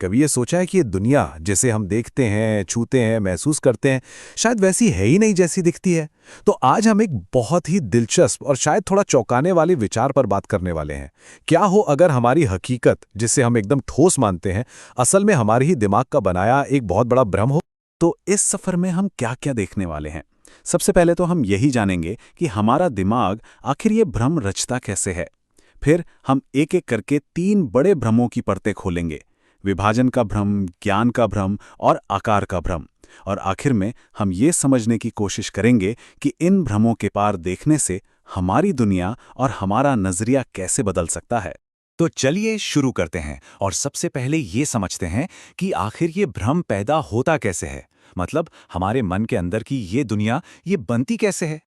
कभी ये सोचा है कि ये दुनिया जिसे हम देखते हैं, छूते हैं, महसूस करते हैं, शायद वैसी है ही नहीं जैसी दिखती है? तो आज हम एक बहुत ही दिलचस्प और शायद थोड़ा चौंकाने वाले विचार पर बात करने वाले हैं। क्या हो अगर हमारी हकीकत, जिसे हम एकदम ठोस मानते हैं, असल में हमारे ही दिमाग का बनाया एक बहुत बड़ा भ्रम हो? तो इस सफर में हम क्या-क्या देखने वाले हैं? सबसे पहले तो हम यही जानेंगे कि हमारा दिमाग आखिर ये भ्रम रचता कैसे है। फिर हम एक-एक करके 3 बड़े भ्रमों की परतें खोलेंगे। विभाजन का भ्रम, ज्ञान का भ्रम और आकार का भ्रम। और आखिर में हम ये समझने की कोशिश करेंगे कि इन भ्रमों के पार देखने से हमारी दुनिया और हमारा नजरिया कैसे बदल सकता है। तो चलिए शुरू करते हैं और सबसे पहले ये समझते हैं कि आखिर ये भ्रम पैदा होता कैसे है। मतलब हमारे मन के अंदर की ये दुनिया ये बनती कैसे है।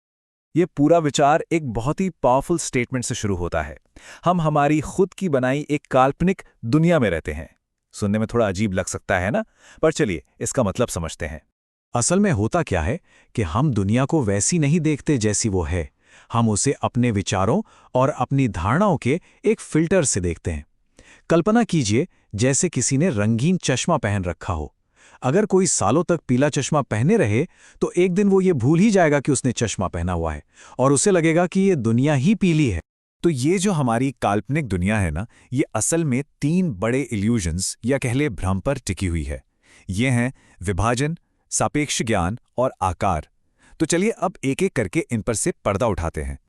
ये पूरा विचार एक बहुत ही पावरफुल स्टेटमेंट से शुरू होता है। हम हमारी खुद की बनाई एक काल्पनिक दुनिया में रहते हैं। सुनने में थोड़ा अजीब लग सकता है ना, पर चलिए इसका मतलब समझते हैं। असल में होता क्या है कि हम दुनिया को वैसी नहीं देखते जैसी वो है। हम उसे अपने विचारों और अपनी धारणाओं के एक फिल्टर से देखते हैं। कल्पना कीजिए जैसे किसी ने रंगीन चश्मा पहन रखा हो। अगर कोई सालों तक पीला चश्मा पहने रहे तो एक दिन वो ये भूल ही जाएगा कि उसने चश्मा पहना हुआ है और उसे लगेगा कि ये दुनिया ही पीली है। तो ये जो हमारी काल्पनिक दुनिया है ना, ये असल में 3 बड़े इल्यूजन्स या कह ले भ्रम पर टिकी हुई है। ये हैं विभाजन, सापेक्ष ज्ञान और आकार। तो चलिए अब एक-एक करके इन पर से पर्दा उठाते हैं।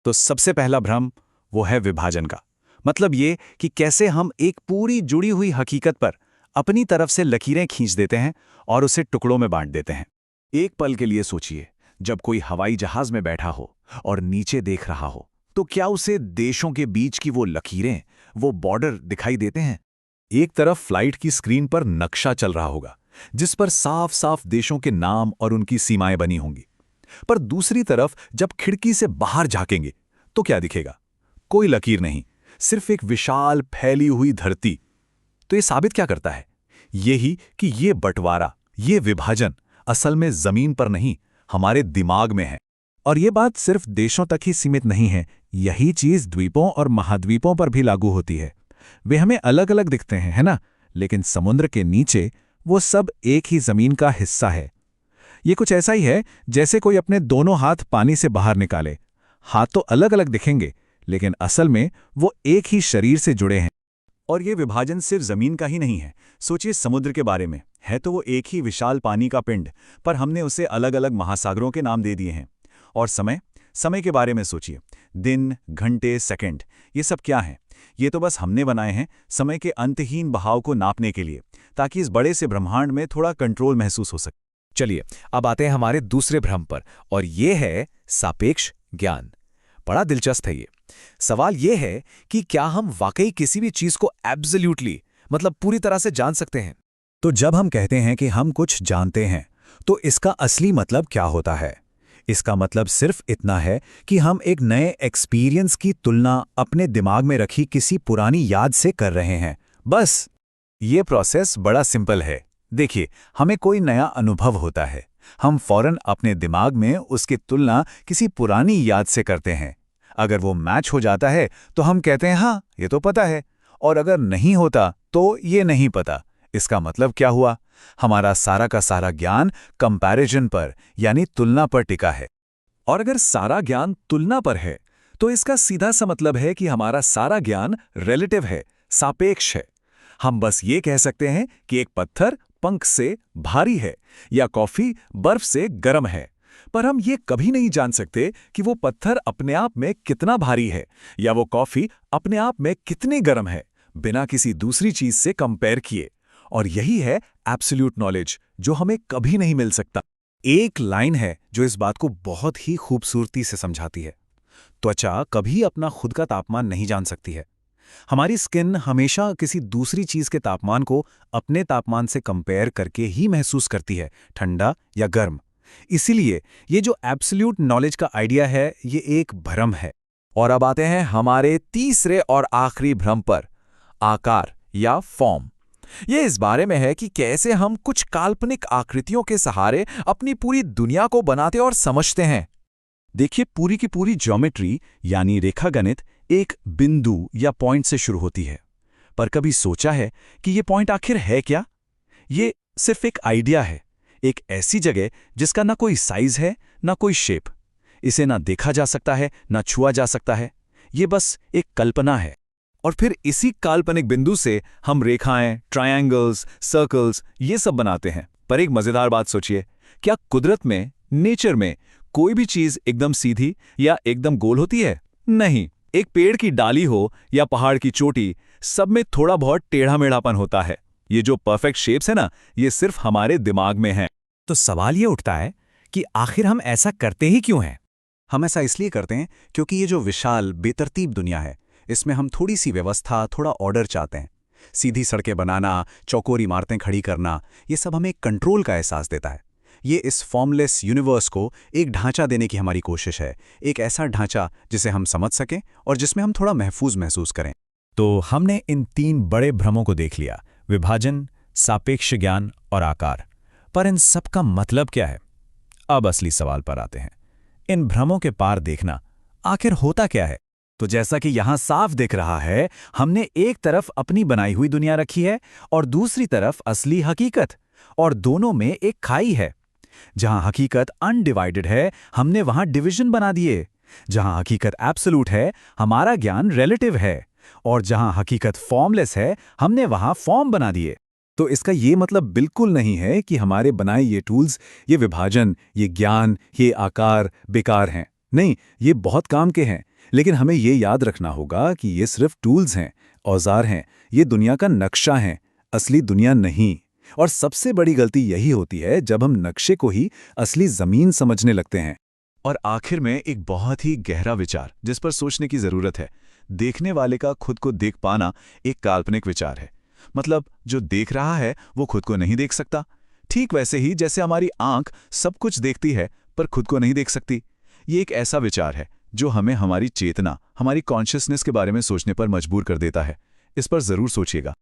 तो सबसे पहला भ्रम वो है विभाजन का। मतलब ये कि कैसे हम एक पूरी जुड़ी हुई हकीकत पर अपनी तरफ से लकीरें खींच देते हैं और उसे टुकड़ों में बांट देते हैं। एक पल के लिए सोचिए, जब कोई हवाई जहाज में बैठा हो और नीचे देख रहा हो, तो क्या उसे देशों के बीच की वो लकीरें, वो बॉर्डर दिखाई देते हैं? एक तरफ फ्लाइट की स्क्रीन पर नक्शा चल रहा होगा, जिस पर साफ-साफ देशों के नाम और उनकी सीमाएं बनी होंगी। पर दूसरी तरफ जब खिड़की से बाहर झांकेंगे, तो क्या दिखेगा? कोई लकीर नहीं, सिर्फ एक विशाल फैली हुई धरती। तो ये साबित क्या करता है? यही कि ये बंटवारा, ये विभाजन असल में जमीन पर नहीं, हमारे दिमाग में है। और ये बात सिर्फ देशों तक ही सीमित नहीं है, यही चीज द्वीपों और महाद्वीपों पर भी लागू होती है। वे हमें अलग अलग दिखते हैं, है ना? लेकिन समुद्र के नीचे वो सब एक ही जमीन का हिस्सा है। ये कुछ ऐसा ही है जैसे कोई अपने दोनों हाथ पानी से बाहर निकाले। हाथ तो अलग अलग दिखेंगे, लेकिन असल में वो एक ही शरीर से जुड़े हैं। और ये विभाजन सिर्फ जमीन का ही नहीं है। सोचिए समुद्र के बारे में, है तो वो एक ही विशाल पानी का पिंड, पर हमने उसे अलग अलग महासागरों के नाम दे दिए हैं। और समय के बारे में सोचिए, दिन, घंटे, सेकंड, ये सब क्या है? ये तो बस हमने बनाए हैं समय के अंतहीन बहाव को नापने के लिए, ताकि इस बड़े से ब्रह्मांड में थोड़ा कंट्रोल महसूस हो सके। चलिए अब आते हैं हमारे दूसरे भ्रम पर, और ये है सापेक्ष ज्ञान। बड़ा दिलचस्प है ये। सवाल ये है कि क्या हम वाकई किसी भी चीज को एब्सोल्यूटली, मतलब पूरी तरह से जान सकते हैं? तो जब हम कहते हैं कि हम कुछ जानते हैं, तो इसका असली मतलब क्या होता है? इसका मतलब सिर्फ इतना है कि हम एक नए एक्सपीरियंस की तुलना अपने दिमाग में रखी किसी पुरानी याद से कर रहे हैं, बस। ये प्रोसेस बड़ा सिंपल है। देखिए, हमें कोई नया अनुभव होता है, हम फौरन अपने दिमाग में उसकी तुलना किसी पुरानी याद से करते हैं। अगर वो मैच हो जाता है तो हम कहते हैं हाँ, ये तो पता है, और अगर नहीं होता तो ये नहीं पता। इसका मतलब क्या हुआ? हमारा सारा का सारा ज्ञान कंपैरिजन पर, यानी तुलना पर टिका है। और अगर सारा ज्ञान तुलना पर है, तो इसका सीधा सा मतलब है कि हमारा सारा ज्ञान रिलेटिव है, सापेक्ष है। हम बस ये कह सकते हैं कि एक पत्थर पंख से भारी है या कॉफी बर्फ से गर्म है, पर हम ये कभी नहीं जान सकते कि वो पत्थर अपने आप में कितना भारी है या वो कॉफी अपने आप में कितनी गर्म है, बिना किसी दूसरी चीज से कंपेयर किए। और यही है एब्सोल्यूट नॉलेज, जो हमें कभी नहीं मिल सकता। एक लाइन है जो इस बात को बहुत ही खूबसूरती से समझाती है। त्वचा कभी अपना खुद का तापमान नहीं जान सकती है। हमारी स्किन हमेशा किसी दूसरी चीज के तापमान को अपने तापमान से कंपेयर करके ही महसूस करती है, ठंडा या गर्म। इसीलिए ये जो एब्सोल्यूट नॉलेज का आइडिया है, ये एक भ्रम है। और अब आते हैं हमारे तीसरे और आखिरी भ्रम पर, आकार या फॉर्म। ये इस बारे में है कि कैसे हम कुछ काल्पनिक आकृतियों के सहारे अपनी पूरी दुनिया को बनाते और समझते हैं। देखिए, पूरी की पूरी ज्योमेट्री यानी रेखागणित एक बिंदु या पॉइंट से शुरू होती है। पर कभी सोचा है कि ये पॉइंट आखिर है क्या? ये सिर्फ एक आइडिया है, एक ऐसी जगह जिसका ना कोई साइज है ना कोई शेप। इसे ना देखा जा सकता है ना छुआ जा सकता है। ये बस एक कल्पना है। और फिर इसी काल्पनिक बिंदु से हम रेखाएं, ट्रायंगल्स, सर्कल्स ये सब बनाते हैं। पर एक मजेदार बात सोचिए, क्या कुदरत में, नेचर में कोई भी चीज एकदम सीधी या एकदम गोल होती है? नहीं। एक पेड़ की डाली हो या पहाड़ की चोटी, सब में थोड़ा बहुत टेढ़ा मेढ़ापन होता है। ये जो परफेक्ट शेप्स है ना, ये सिर्फ हमारे दिमाग में है। तो सवाल ये उठता है कि आखिर हम ऐसा करते ही क्यों हैं? हम ऐसा इसलिए करते हैं क्योंकि ये जो विशाल बेतरतीब दुनिया है, इसमें हम थोड़ी सी व्यवस्था, थोड़ा ऑर्डर चाहते हैं। सीधी सड़कें बनाना, चौकोर इमारतें खड़ी करना, ये सब हमें कंट्रोल का एहसास देता है। ये इस फॉर्मलेस यूनिवर्स को एक ढांचा देने की हमारी कोशिश है, एक ऐसा ढांचा जिसे हम समझ सकें और जिसमें हम थोड़ा महफूज महसूस करें। तो हमने इन 3 बड़े भ्रमों को देख लिया, विभाजन, सापेक्ष ज्ञान और आकार। पर इन सब का मतलब क्या है? अब असली सवाल पर आते हैं। इन भ्रमों के पार देखना आखिर होता क्या है? तो जैसा कि यहां साफ दिख रहा है, हमने एक तरफ अपनी बनाई हुई दुनिया रखी है और दूसरी तरफ असली हकीकत, और दोनों में एक खाई है। जहां हकीकत अनडिवाइडेड है, हमने वहां डिवीजन बना दिए। जहां हकीकत एब्सोल्यूट है, हमारा ज्ञान रिलेटिव है। और जहां हकीकत फॉर्मलेस है, हमने वहां फॉर्म बना दिए। तो इसका ये मतलब बिल्कुल नहीं है कि हमारे बनाए ये टूल्स, ये विभाजन, ये ज्ञान, ये आकार बेकार हैं। नहीं, ये बहुत काम के हैं। लेकिन हमें ये याद रखना होगा कि ये सिर्फ टूल्स हैं, औजार हैं। ये दुनिया का नक्शा है, असली दुनिया नहीं। और सबसे बड़ी गलती यही होती है जब हम नक्शे को ही असली जमीन समझने लगते हैं। और आखिर में एक बहुत ही गहरा विचार जिस पर सोचने की जरूरत है। देखने वाले का खुद को देख पाना एक काल्पनिक विचार है। मतलब जो देख रहा है वो खुद को नहीं देख सकता। ठीक वैसे ही जैसे हमारी आंख सब कुछ देखती है पर खुद को नहीं देख सकती। ये एक ऐसा विचार है जो हमें हमारी चेतना, हमारी कॉन्शियसनेस के बारे में सोचने पर मजबूर कर देता है। इस पर जरूर सोचिएगा।